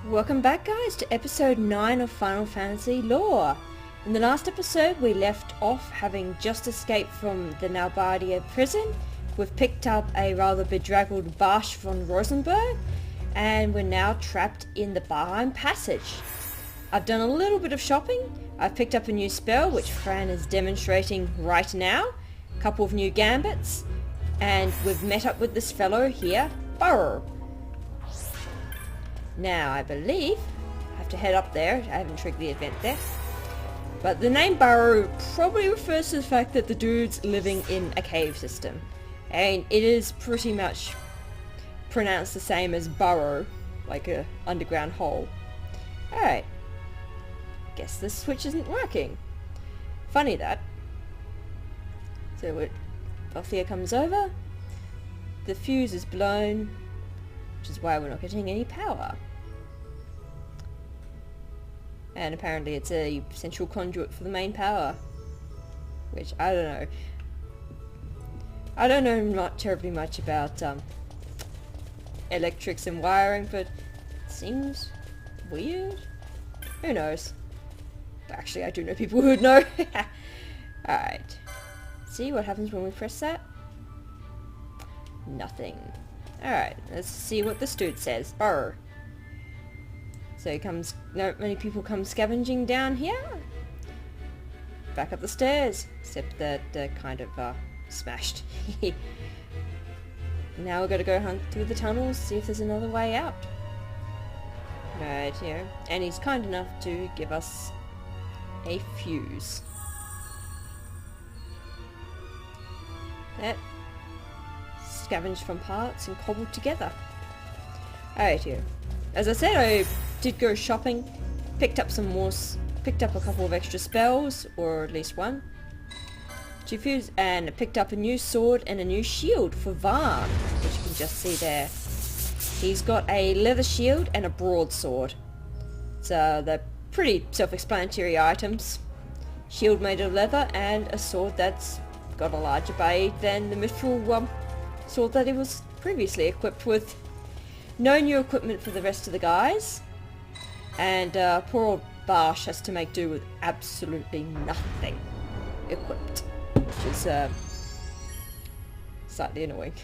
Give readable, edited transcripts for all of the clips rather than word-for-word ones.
Welcome back guys to episode 9 of Final Fantasy Lore. In the last episode we left off having just escaped from the Nalbardia prison. We've picked up a rather bedraggled Barsch von Rosenberg and we're now trapped in the Barheim Passage. I've done a little bit of shopping. I've picked up a new spell which Fran is demonstrating right now, a couple of new gambits, and we've met up with this fellow here, Burr. Now, I believe I have to head up there. I haven't triggered the event there. But the name Burrow probably refers to the fact that the dude's living in a cave system. And it is pretty much pronounced the same as burrow, like a underground hole. Alright. Guess this switch isn't working. Funny that. So Althea comes over. The fuse is blown, which is why we're not getting any power. And apparently it's a central conduit for the main power. Which, I don't know. I don't know not terribly much about electrics and wiring, but it seems weird. Who knows? Actually, I do know people who would know. Alright. See what happens when we press that? Nothing. Alright, let's see what this dude says. Burr. So not many people come scavenging down here. Back up the stairs, except that they're kind of smashed. Now we've got to go hunt through the tunnels, see if there's another way out. Right here. And he's kind enough to give us a fuse. That scavenged from parts and cobbled together. Alright here. As I said, I did go shopping, picked up a couple of extra spells, or at least one. Fuse, and picked up a new sword and a new shield for Varn, which you can just see there. He's got a leather shield and a broadsword. So they're pretty self-explanatory items. Shield made of leather and a sword that's got a larger blade than the mithril sword that he was previously equipped with. No new equipment for the rest of the guys. And poor old Barsch has to make do with absolutely nothing equipped. Which is slightly annoying.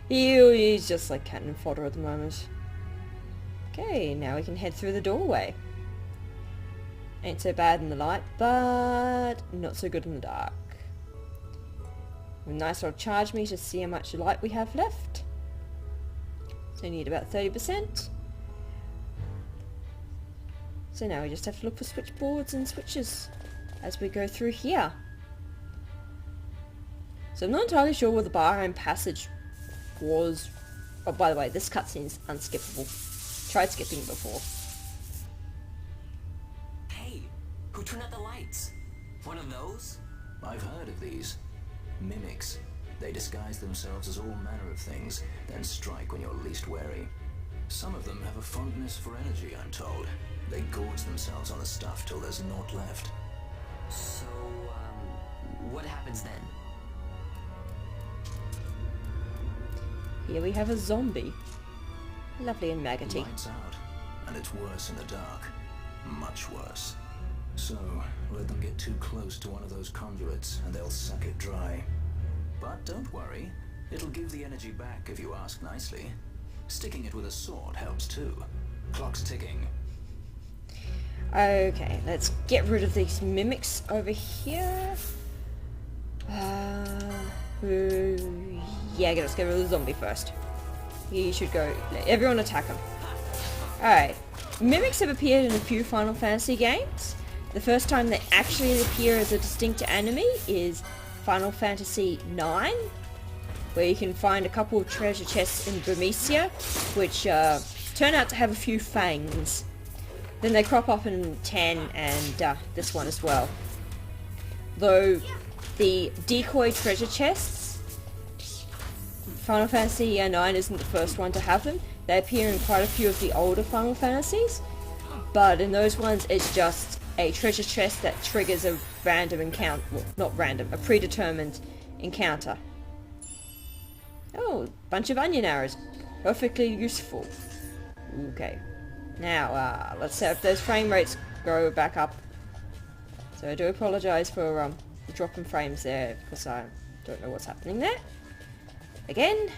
He's just like cannon fodder at the moment. Okay, now we can head through the doorway. Ain't so bad in the light, but not so good in the dark. A nice little charge meter to see how much light we have left. So need about 30%. So now we just have to look for switchboards and switches as we go through here. So I'm not entirely sure what the Barheim Passage was. Oh, by the way, this cutscene's unskippable. Tried skipping before. Hey, who turned out the lights? One of those? I've heard of these. Mimics. They disguise themselves as all manner of things, then strike when you're least wary. Some of them have a fondness for energy, I'm told. They gorge themselves on the stuff till there's naught left. So, what happens then? Here we have a zombie. Lovely and maggoty. Lights out, and it's worse in the dark. Much worse. So, let them get too close to one of those conduits, and they'll suck it dry. But don't worry, it'll give the energy back if you ask nicely. Sticking it with a sword helps too. Clock's ticking. Okay, let's get rid of these mimics over here. Yeah, let's get rid of the zombie first. He should go. Everyone attack him. Alright. Mimics have appeared in a few Final Fantasy games. The first time they actually appear as a distinct enemy is Final Fantasy IX, where you can find a couple of treasure chests in Burmecia, which turn out to have a few fangs. Then they crop up in 10 and this one as well. Though the decoy treasure chests, Final Fantasy IX isn't the first one to have them. They appear in quite a few of the older Final Fantasies, but in those ones it's just a treasure chest that triggers a random encounter, well, not random, a predetermined encounter. Oh, bunch of onion arrows. Perfectly useful. Okay. Now, let's see if those frame rates go back up. So I do apologise for the drop in frames there, because I don't know what's happening there. Again?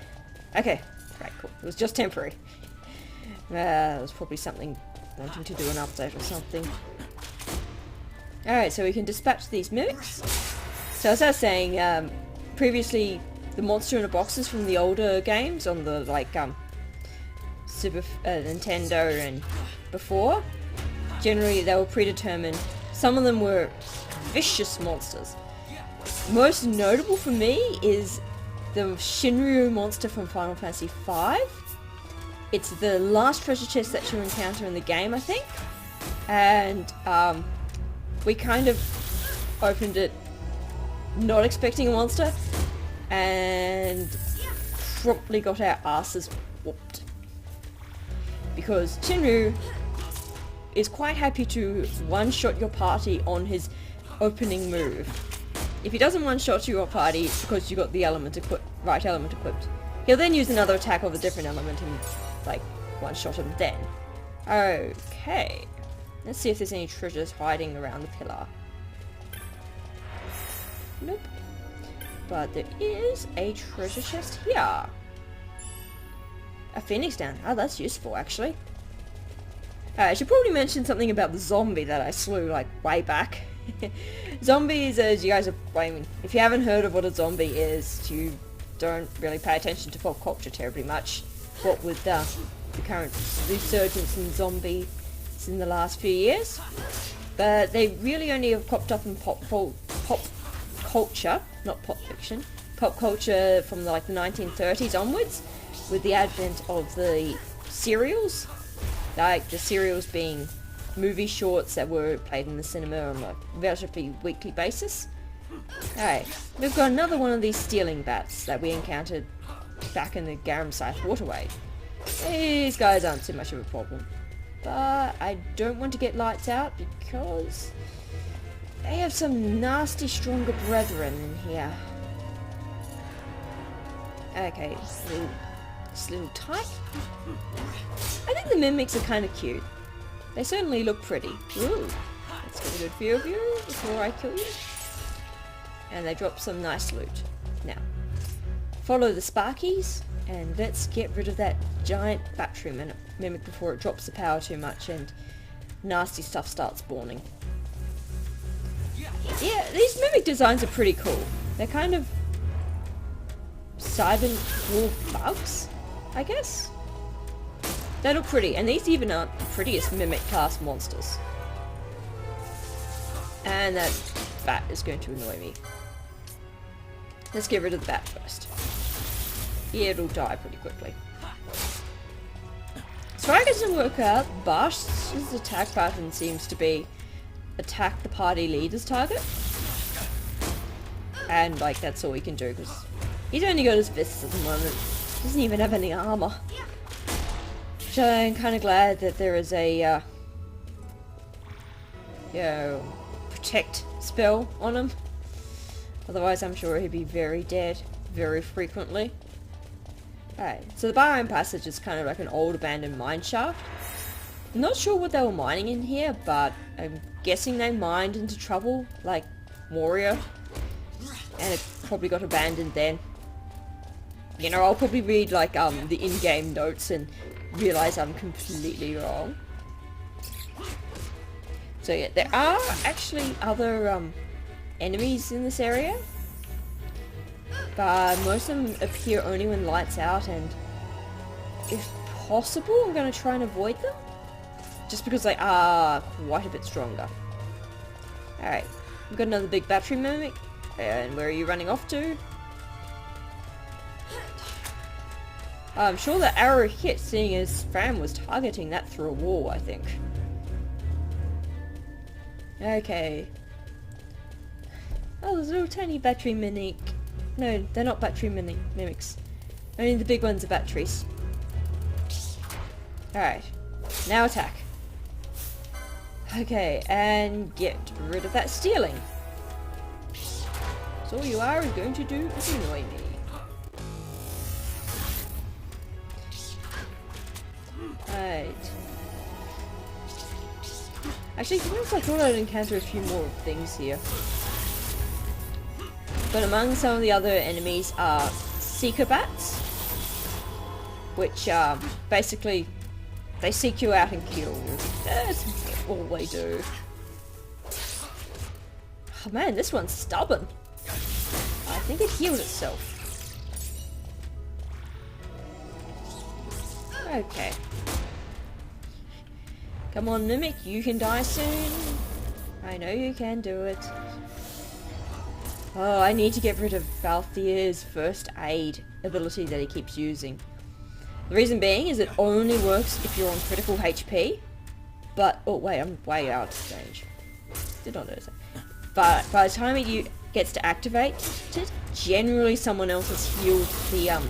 Okay, right, cool. It was just temporary. It was probably something wanting to do an update or something. Alright, so we can dispatch these mimics. So as I was saying, previously the monster in the boxes from the older games on the like Super Nintendo and before, generally they were predetermined. Some of them were vicious monsters. Most notable for me is the Shinryu monster from Final Fantasy V. It's the last treasure chest that you encounter in the game, I think. And we kind of opened it not expecting a monster and promptly got our asses whooped. Because Shinryu is quite happy to one-shot your party on his opening move. If he doesn't one-shot your party because you got the right element equipped, he'll then use another attack of a different element and like one-shot him then. Okay. Let's see if there's any treasures hiding around the pillar. Nope. But there is a treasure chest here. A phoenix down. Oh, that's useful, actually. I should probably mention something about the zombie that I slew, like, way back. Zombies, as you guys are... I mean, if you haven't heard of what a zombie is, you don't really pay attention to pop culture terribly much. What with the current resurgence in zombies in the last few years. But they really only have popped up in pop culture, not pop fiction, pop culture from the 1930s onwards, with the advent of the serials, like the serials being movie shorts that were played in the cinema on a relatively weekly basis. Alright, we've got another one of these stealing bats that we encountered back in the Garam-Scythe waterway. These guys aren't too much of a problem, but I don't want to get lights out because they have some nasty stronger brethren in here. Okay, it's a little tight. I think the mimics are kind of cute. They certainly look pretty. Ooh, let's get a good view of you before I kill you. And they drop some nice loot. Now, follow the sparkies and let's get rid of that giant battery mimic before it drops the power too much and nasty stuff starts spawning. Yeah, these mimic designs are pretty cool. They're kind of cyber wolf bugs, I guess. They look pretty, and these even aren't the prettiest mimic class monsters. And that bat is going to annoy me. Let's get rid of the bat first. Yeah, it'll die pretty quickly. As far as I can work out, Bash's attack pattern seems to be attack the party leader's target. And like that's all he can do because he's only got his fists at the moment. He doesn't even have any armor. So I'm kind of glad that there is a protect spell on him. Otherwise I'm sure he'd be very dead very frequently. Alright, so the biome passage is kind of like an old abandoned mine shaft. I'm not sure what they were mining in here, but I'm guessing they mined into trouble, like Warrior. And it probably got abandoned then. You know, I'll probably read like the in-game notes and realize I'm completely wrong. So yeah, there are actually other enemies in this area. But most of them appear only when lights out, and if possible I'm going to try and avoid them. Just because they are quite a bit stronger. Alright, we've got another big battery mimic. And where are you running off to? I'm sure the arrow hit, seeing as Fran was targeting that through a wall, I think. Okay. Oh, there's a little tiny battery mimic. No, they're not battery mimics. Only the big ones are batteries. Alright. Now attack. Okay, and get rid of that stealing. So all you are is going to do is annoy me. Right. Actually, to be honest, I thought I'd encounter a few more things here. But among some of the other enemies are seeker bats, which basically they seek you out and kill you. That's all they do. Oh man, this one's stubborn. I think it healed itself. Okay. Come on, Mimic, you can die soon. I know you can do it. Oh, I need to get rid of Valthier's first aid ability that he keeps using. The reason being is it only works if you're on critical HP. But, oh wait, I'm way out of stage. Did not notice that. But by the time it gets to activate it, generally someone else has healed the,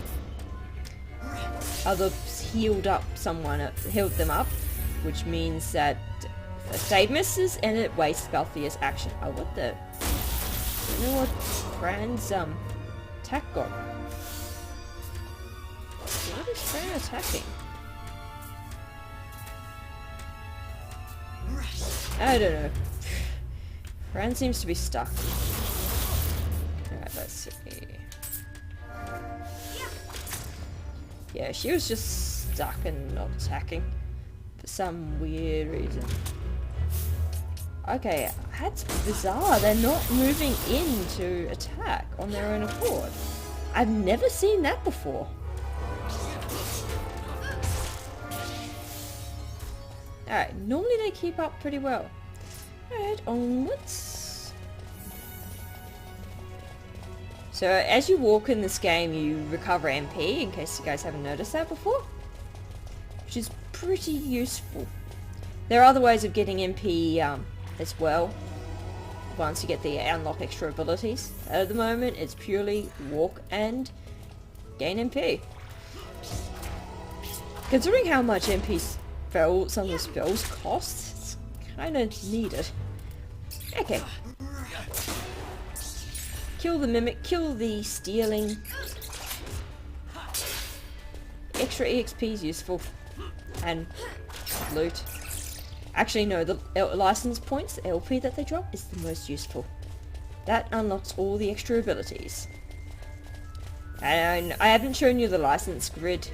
healed them up, which means that first aid misses and it wastes Valthier's action. Oh, what the? I don't know what Fran's attack got. What is Fran attacking? I don't know. Fran seems to be stuck. Alright, let's see. Yeah, she was just stuck and not attacking for some weird reason. Okay, that's bizarre. They're not moving in to attack on their own accord. I've never seen that before. Alright, normally they keep up pretty well. Alright, onwards. So as you walk in this game, you recover MP, in case you guys haven't noticed that before. Which is pretty useful. There are other ways of getting MP as well, once you get the unlock extra abilities. At the moment, it's purely walk and gain MP. Considering how much MP some of the spells cost, it's kind of needed. Okay. Kill the Mimic, kill the stealing. Extra EXP is useful. And loot. Actually no, the license points, the LP that they drop, is the most useful. That unlocks all the extra abilities. And I haven't shown you the license grid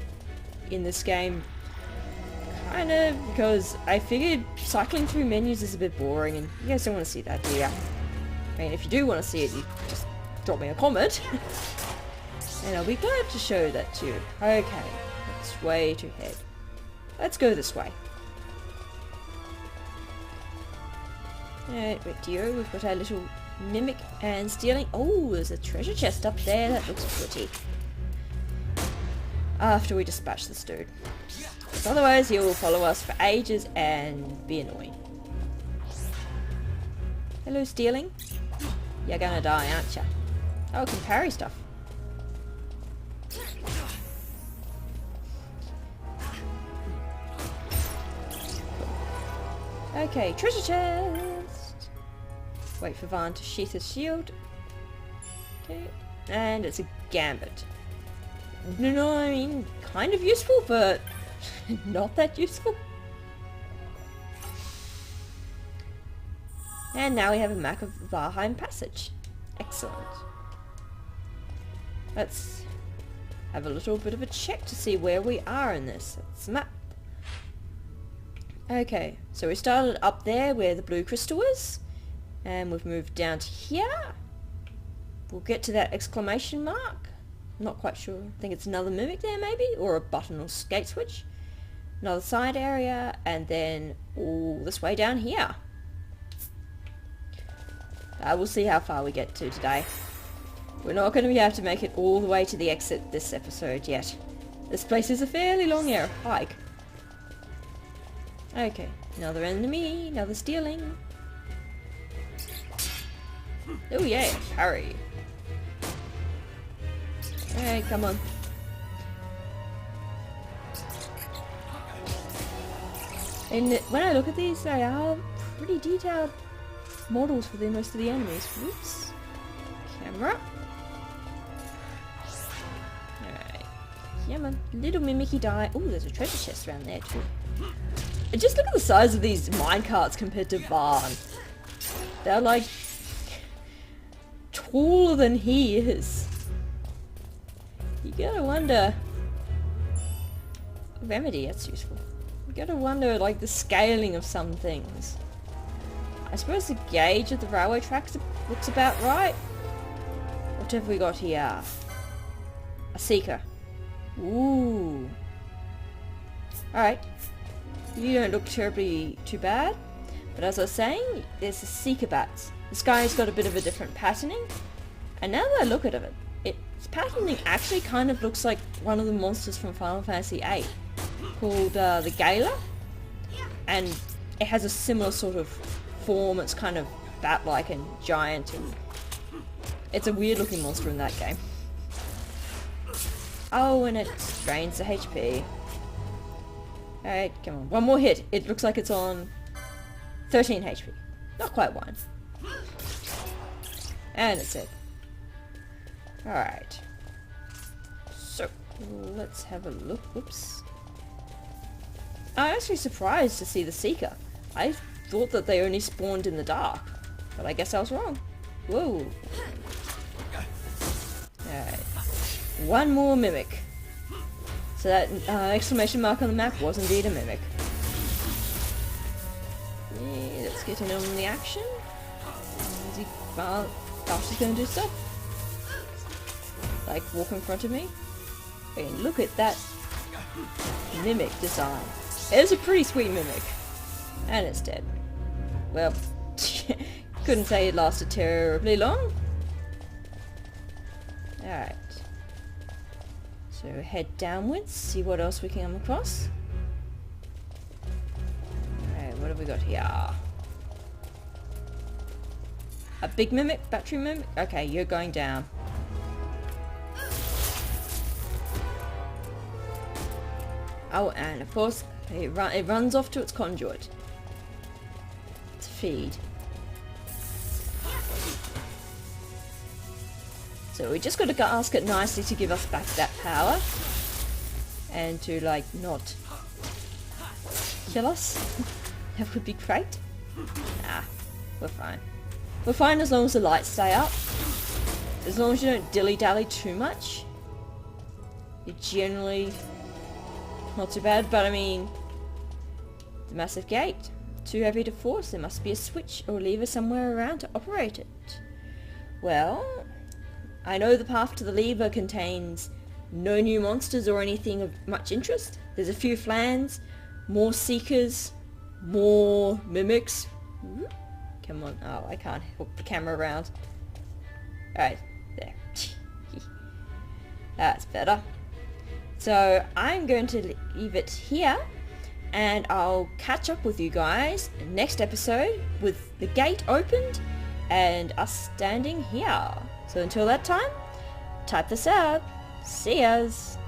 in this game. Kinda because I figured cycling through menus is a bit boring and you guys don't want to see that, do ya? I mean, if you do want to see it, you just drop me a comment. And I'll be glad to show that to you. Okay, that's way too ahead. Let's go this way. Alright, Radio, we've got our little Mimic and stealing. Oh, there's a treasure chest up there, that looks pretty. After we dispatch this dude. Because otherwise he will follow us for ages and be annoying. Hello, stealing. You're gonna die, aren't ya? Oh, I can parry stuff. Okay, treasure chest! Wait for Van to sheath his shield. Okay, and it's a gambit. No, I mean, kind of useful, but not that useful. And now we have a map of Valheim Passage. Excellent. Let's have a little bit of a check to see where we are in this. It's the map. Okay, so we started up there where the blue crystal is, and we've moved down to here. We'll get to that exclamation mark. I'm not quite sure. I think it's another Mimic there maybe, or a button or skate switch. Another side area, and then all this way down here. We'll see how far we get to today. We're not going to be able to make it all the way to the exit this episode yet. This place is a fairly long hike. Okay, another enemy, another stealing. Oh yeah, hurry. Alright, come on. And when I look at these, they are pretty detailed models for most of the enemies. Whoops. Camera. Alright. Come on. Little Mimicky die. Oh, there's a treasure chest around there too. Just look at the size of these minecarts compared to Varn. They're like taller than he is. You gotta wonder. Remedy, that's useful. You gotta wonder, like, the scaling of some things. I suppose the gauge of the railway tracks looks about right. What have we got here? A seeker. Ooh. Alright. You don't look terribly too bad. But as I was saying, there's the seeker bats. This guy's got a bit of a different patterning. And now that I look at it, its patterning actually kind of looks like one of the monsters from Final Fantasy VIII. Called the Gala. And it has a similar sort of form. It's kind of bat-like and giant. And it's a weird looking monster in that game. Oh, and it drains the HP. Alright, come on. One more hit. It looks like it's on 13 HP. Not quite 1. And it's it. Alright. So, let's have a look. Whoops. I'm actually surprised to see the Seeker. I thought that they only spawned in the dark. But I guess I was wrong. Whoa. Alright. One more Mimic. So that exclamation mark on the map was indeed a Mimic. Yeah, let's get in on the action. Is he Darcy's gonna do stuff? Like walk in front of me? Okay, look at that Mimic design. It is a pretty sweet Mimic. And it's dead. Well, couldn't say it lasted terribly long. Alright. So head downwards, see what else we can come across. Alright, what have we got here? A big Mimic? Battery Mimic? Okay, you're going down. Oh, and of course, it runs off to its conduit. To feed. So we just got to ask it nicely to give us back that power. And to, like, not kill us. That would be great. Nah, we're fine. We're fine as long as the lights stay up. As long as you don't dilly-dally too much. You're generally not too bad, but I mean, the massive gate. Too heavy to force. There must be a switch or lever somewhere around to operate it. Well, I know the path to the lever contains no new monsters or anything of much interest. There's a few flans, more seekers, more mimics. Come on. Oh, I can't hook the camera around. Alright, there. That's better. So I'm going to leave it here, and I'll catch up with you guys next episode with the gate opened and us standing here. So until that time, type this out. See yas!